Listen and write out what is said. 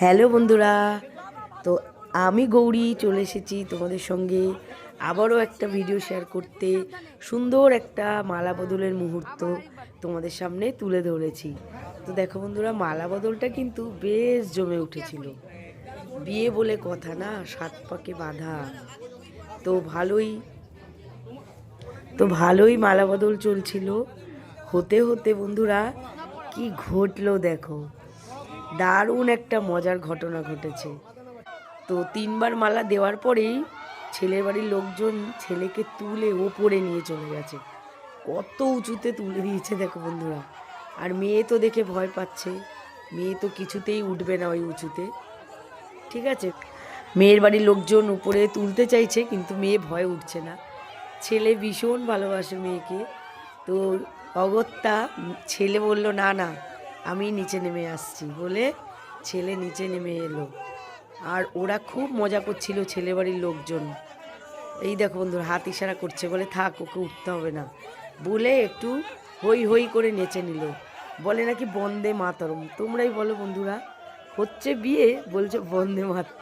Hello বন্ধুরা, তো আমি গৌরী চলে এসেছি তোমাদের সঙ্গে আবারও একটা ভিডিও শেয়ার করতে। সুন্দর একটা মালা বদলের মুহূর্ত তোমাদের সামনে তুলে ধরেছি। তো দেখো বন্ধুরা, মালা বদলটা কিন্তু বেশ জমে উঠেছিল। বিয়ে বলে কথা না, সাত পাকে বাঁধা। তো ভালোই ভালোই মালা বদল চলছিল। হতে হতে বন্ধুরা কি ঘটলো দেখো, দারুণ একটা মজার ঘটনা ঘটেছে। তো তিনবার মালা দেওয়ার পরেই ছেলের বাড়ির লোকজন ছেলেকে তুলে ওপরে নিয়ে চলে গেছে। কত উঁচুতে তুলে দিয়েছে দেখো বন্ধুরা। আর মেয়ে তো দেখে ভয় পাচ্ছে, মেয়ে তো কিছুতেই উঠবে না ওই উঁচুতে। ঠিক আছে, মেয়ের বাড়ির লোকজন উপরে তুলতে চাইছে কিন্তু মেয়ে ভয় উঠছে না। ছেলে ভীষণ ভালোবাসে মেয়েকে। তো অগত্যা ছেলে বলল না না, আমি নিচে নেমে আসছি বলে ছেলে নিচে নেমে এলো। আর ওরা খুব মজা করছিল ছেলে বাড়ির লোকজন। এই দেখো বন্ধুরা, হাত ইশারা করছে বলে থাক, ওকে উঠতে হবে না বলে একটু হই হই করে নেচে নিল। বলে নাকি বন্দে মাতরম। তোমরাই বলো বন্ধুরা, হচ্ছে বিয়ে, বলছে বন্দে মাতরম।